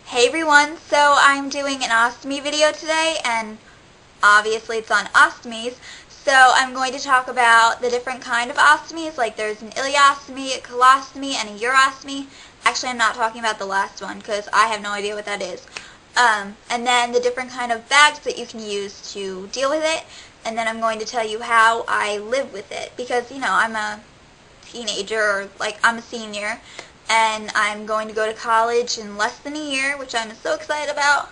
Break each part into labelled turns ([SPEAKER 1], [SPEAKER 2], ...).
[SPEAKER 1] Hey everyone, so I'm doing an ostomy video today, and obviously it's on ostomies, so I'm going to talk about the different kind of ostomies, like there's an ileostomy, a colostomy, and a urostomy. Actually, I'm not talking about the last one, because I have no idea what that is. And then the different kind of bags that you can use to deal with it, and then I'm going to tell you how I live with it, because, I'm a teenager, or I'm a senior, and I'm going to go to college in less than a year, which I'm so excited about,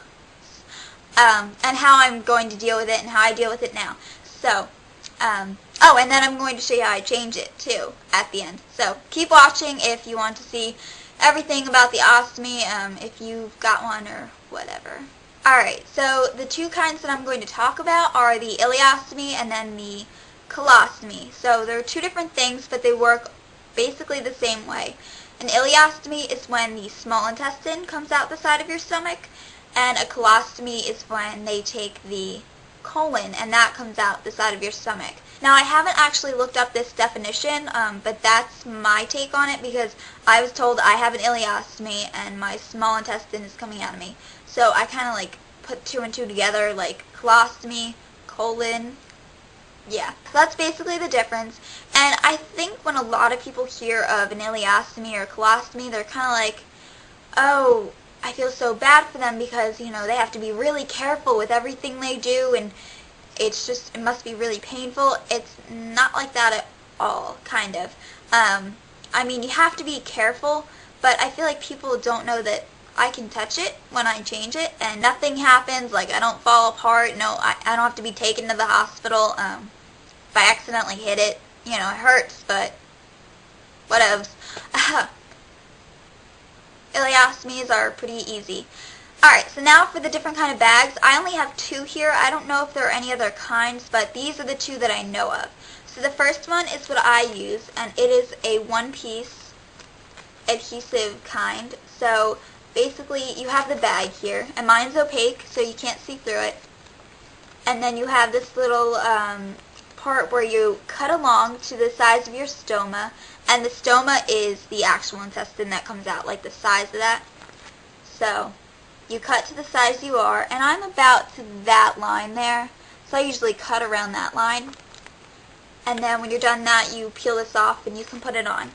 [SPEAKER 1] and how I'm going to deal with it and how I deal with it now. So, oh, and then I'm going to show you how I change it, too, at the end. So, keep watching if you want to see everything about the ostomy, if you've got one or whatever. Alright, so the two kinds that I'm going to talk about are the ileostomy and then the colostomy. So, they're two different things, but they work basically the same way. An ileostomy is when the small intestine comes out the side of your stomach, and a colostomy is when they take the colon and that comes out the side of your stomach. Now, I haven't actually looked up this definition, but that's my take on it because I was told I have an ileostomy and my small intestine is coming out of me. So I kind of put two and two together, like colostomy, colon. Yeah, so that's basically the difference. And I think when a lot of people hear of an ileostomy or a colostomy, they're kind of like, oh, I feel so bad for them because, they have to be really careful with everything they do, and it must be really painful. It's not like that at all, kind of. I mean, you have to be careful, but I feel like people don't know that I can touch it when I change it, and nothing happens. I don't fall apart. No, I don't have to be taken to the hospital. If I accidentally hit it, it hurts, but whatevs. Ileostomies are pretty easy. Alright, so now for the different kind of bags. I only have two here. I don't know if there are any other kinds, but these are the two that I know of. So the first one is what I use, and it is a one-piece adhesive kind. So basically, you have the bag here, and mine's opaque, so you can't see through it. And then you have this little part where you cut along to the size of your stoma, and the stoma is the actual intestine that comes out, like the size of that. So you cut to the size you are, and I'm about to that line there, so I usually cut around that line. And then when you're done that, you peel this off and you can put it on.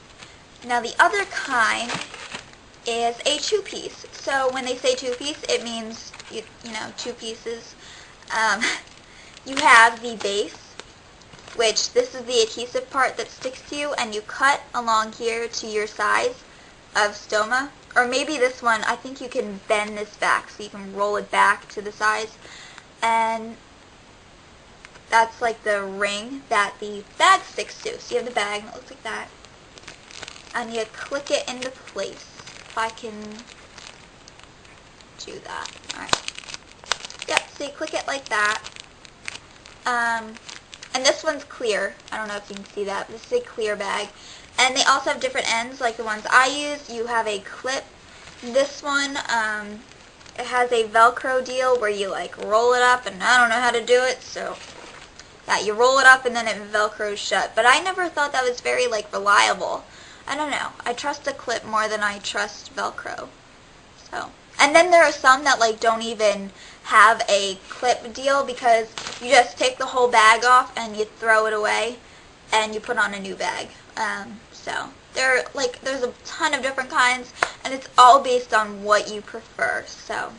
[SPEAKER 1] Now the other kind is a two-piece. So when they say two-piece, it means, two pieces. You have the base, which this is the adhesive part that sticks to you, and you cut along here to your size of stoma. Or maybe this one, I think you can bend this back, so you can roll it back to the size. And that's like the ring that the bag sticks to. So you have the bag, and it looks like that. And you click it into place. If I can do that. Alright. Yep, so you click it like that. And this one's clear. I don't know if you can see that, but this is a clear bag. And they also have different ends, like the ones I use. You have a clip. This one, it has a Velcro deal where you roll it up, and I don't know how to do it, so yeah, you roll it up and then it Velcros shut. But I never thought that was very reliable. I don't know. I trust a clip more than I trust Velcro. So, and then there are some that don't even have a clip deal because you just take the whole bag off and you throw it away and you put on a new bag. So there's a ton of different kinds, and it's all based on what you prefer. So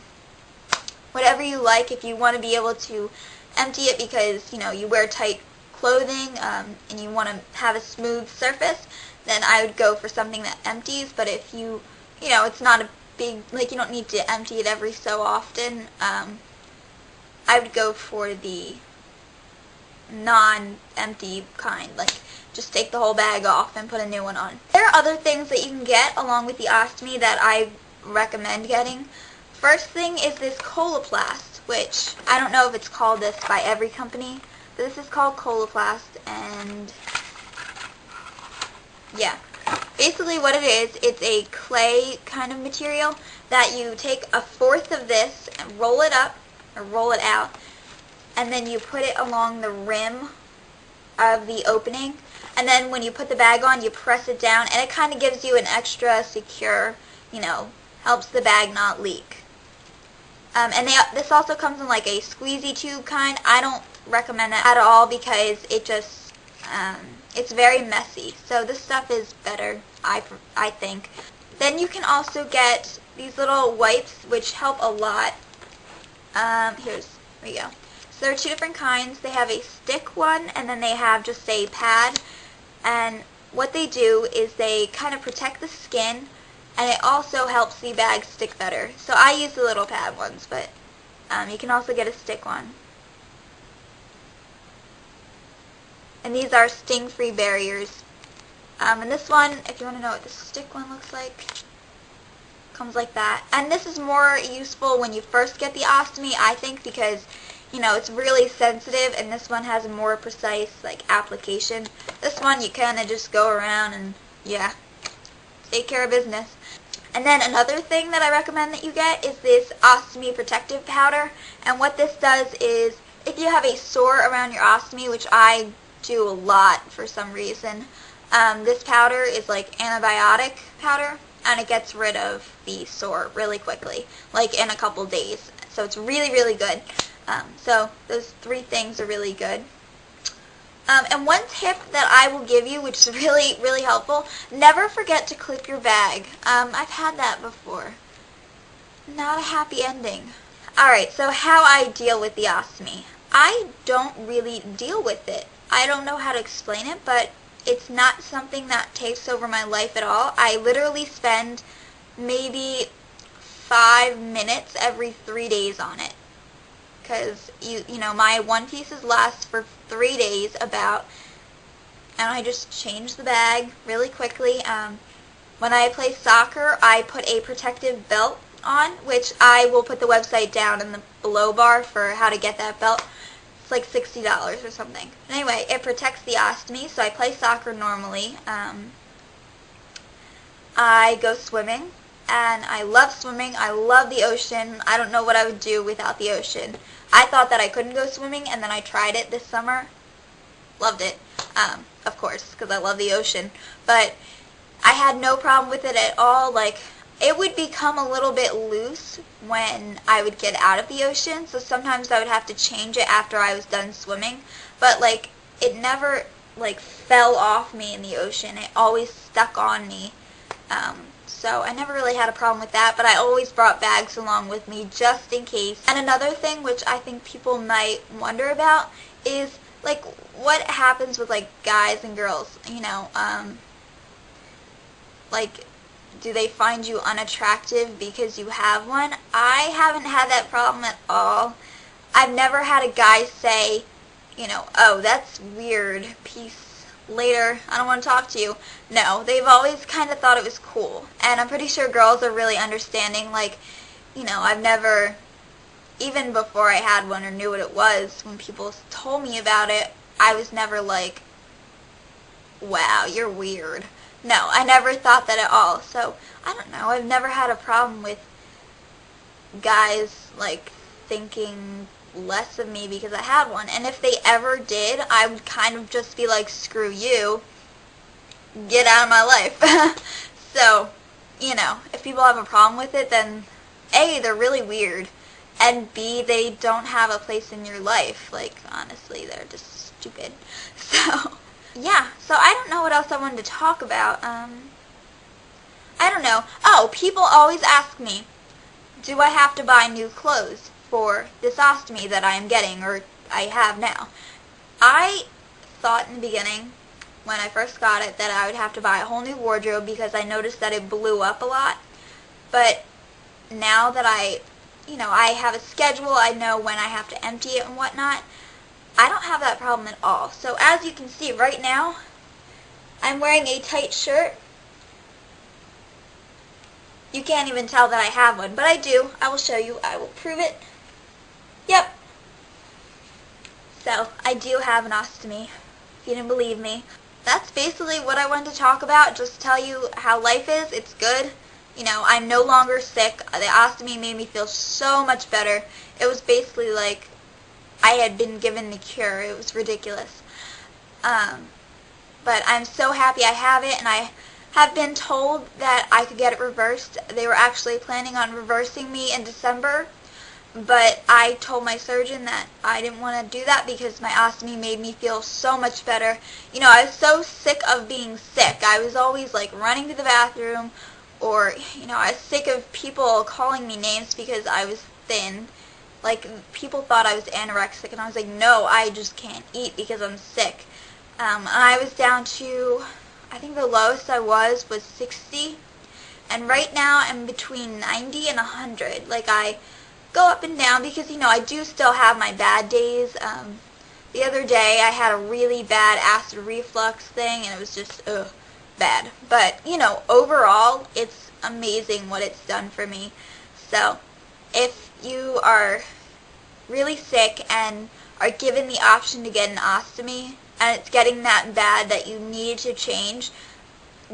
[SPEAKER 1] whatever you like, if you want to be able to empty it because you wear tight clothing and you want to have a smooth surface, then I would go for something that empties. But if it's not a big, you don't need to empty it every so often, I would go for the non-empty kind, just take the whole bag off and put a new one on. There are other things that you can get along with the ostomy that I recommend getting. First thing is this Coloplast, which I don't know if it's called this by every company, but this is called Coloplast, and yeah. Basically what it is, it's a clay kind of material that you take a fourth of this and roll it up, or roll it out, and then you put it along the rim of the opening, and then when you put the bag on, you press it down, and it kind of gives you an extra secure, helps the bag not leak. And this also comes in like a squeezy tube kind. I don't recommend it at all because it just, it's very messy. So this stuff is better, I think. Then you can also get these little wipes, which help a lot. Here we go. So there are two different kinds. They have a stick one, and then they have just a pad. And what they do is they kind of protect the skin, and it also helps the bag stick better. So I use the little pad ones, but you can also get a stick one. And these are sting-free barriers. And this one, if you want to know what the stick one looks like, comes like that. And this is more useful when you first get the ostomy, I think, because, you know, it's really sensitive, and this one has a more precise, like, application. This one, you kind of just go around and, yeah, take care of business. And then another thing that I recommend that you get is this ostomy protective powder. And what this does is, if you have a sore around your ostomy, which I do a lot for some reason, this powder is like antibiotic powder, and it gets rid of the sore really quickly, like in a couple days. So it's really, really good. So those three things are really good. And one tip that I will give you, which is really, really helpful, never forget to clip your bag. I've had that before. Not a happy ending. Alright, so how I deal with the ostomy. I don't really deal with it. I don't know how to explain it, but it's not something that takes over my life at all. I literally spend maybe 5 minutes every 3 days on it. Because, you know, my one pieces last for 3 days about, and I just change the bag really quickly. When I play soccer, I put a protective belt on, which I will put the website down in the below bar for how to get that belt. It's like $60 or something. Anyway, it protects the ostomy, so I play soccer normally. I go swimming, and I love swimming. I love the ocean. I don't know what I would do without the ocean. I thought that I couldn't go swimming, and then I tried it this summer. Loved it, of course, because I love the ocean. But I had no problem with it at all. Like, it would become a little bit loose when I would get out of the ocean, so sometimes I would have to change it after I was done swimming. But, like, it never, like, fell off me in the ocean. It always stuck on me. So I never really had a problem with that, but I always brought bags along with me just in case. And another thing which I think people might wonder about is, like, what happens with, like, guys and girls, you know, like, do they find you unattractive because you have one? I haven't had that problem at all. I've never had a guy say, you know, oh, that's weird, peace. Later, I don't want to talk to you. No, they've always kind of thought it was cool. And I'm pretty sure girls are really understanding. Like, you know, I've never, even before I had one or knew what it was, when people told me about it, I was never like, wow, you're weird. No, I never thought that at all. So, I don't know, I've never had a problem with guys, like, thinking less of me because I had one. And if they ever did, I would kind of just be like, screw you, get out of my life. So, you know, if people have a problem with it, then A, they're really weird, and B, they don't have a place in your life. Like, honestly, they're just stupid. So, yeah, so I don't know what else I wanted to talk about. I don't know. Oh, people always ask me, do I have to buy new clothes for this ostomy that I am getting, or I have now? I thought in the beginning, when I first got it, that I would have to buy a whole new wardrobe because I noticed that it blew up a lot. But now that I have a schedule, I know when I have to empty it and whatnot, I don't have that problem at all. So as you can see right now, I'm wearing a tight shirt. You can't even tell that I have one, but I do. I will show you. I will prove it. Yep. So, I do have an ostomy, if you didn't believe me. That's basically what I wanted to talk about, just tell you how life is. It's good. You know, I'm no longer sick. The ostomy made me feel so much better. It was basically like I had been given the cure. It was ridiculous. But I'm so happy I have it, and I have been told that I could get it reversed. They were actually planning on reversing me in December, but I told my surgeon that I didn't want to do that because my ostomy made me feel so much better. You know, I was so sick of being sick. I was always like running to the bathroom, or, you know, I was sick of people calling me names because I was thin. Like, people thought I was anorexic, and I was like, no, I just can't eat because I'm sick. And I was down to, I think the lowest I was 60, and right now I'm between 90 and 100. Like, I go up and down because, you know, I do still have my bad days. The other day I had a really bad acid reflux thing, and it was just, bad. But, you know, overall, it's amazing what it's done for me. So, if you are really sick and are given the option to get an ostomy, and it's getting that bad that you need to change,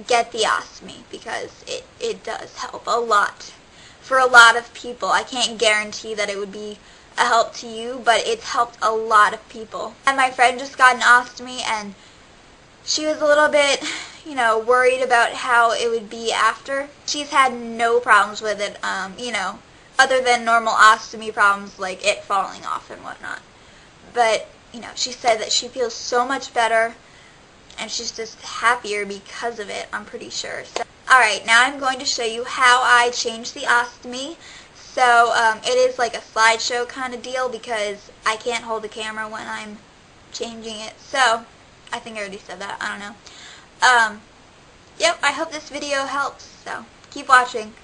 [SPEAKER 1] get the ostomy, because it does help a lot for a lot of people. I can't guarantee that it would be a help to you, but it's helped a lot of people. And my friend just got an ostomy, and she was a little bit, you know, worried about how it would be after. She's had no problems with it, you know, other than normal ostomy problems like it falling off and whatnot. But, you know, she said that she feels so much better, and she's just happier because of it, I'm pretty sure. So, alright, now I'm going to show you how I changed the ostomy. So, it is like a slideshow kind of deal because I can't hold the camera when I'm changing it. So, I think I already said that, I don't know. Yep, I hope this video helps, so keep watching.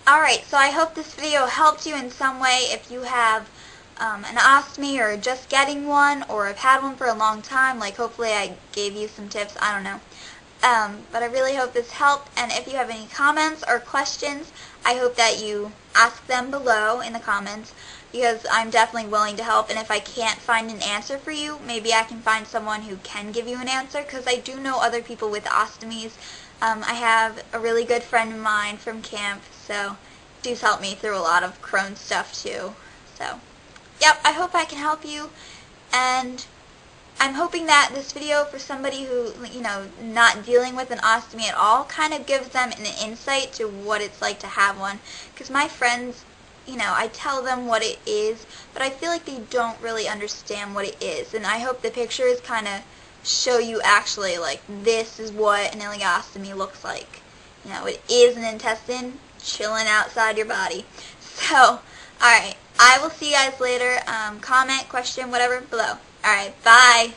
[SPEAKER 1] Alright, so I hope this video helped you in some way if you have an ostomy or just getting one, or have had one for a long time. Like, hopefully I gave you some tips, I don't know. But I really hope this helped, and if you have any comments or questions, I hope that you ask them below in the comments, because I'm definitely willing to help, and if I can't find an answer for you, maybe I can find someone who can give you an answer, because I do know other people with ostomies. I have a really good friend of mine from camp, so she's helped me through a lot of Crohn's stuff too. So, yep, I hope I can help you, and I'm hoping that this video, for somebody who, you know, not dealing with an ostomy at all, kind of gives them an insight to what it's like to have one. Because my friends, you know, I tell them what it is, but I feel like they don't really understand what it is. And I hope the pictures kind of show you actually, like, this is what an ileostomy looks like. You know, it is an intestine chilling outside your body. So, alright, I will see you guys later. Comment, question, whatever, below. Alright, bye.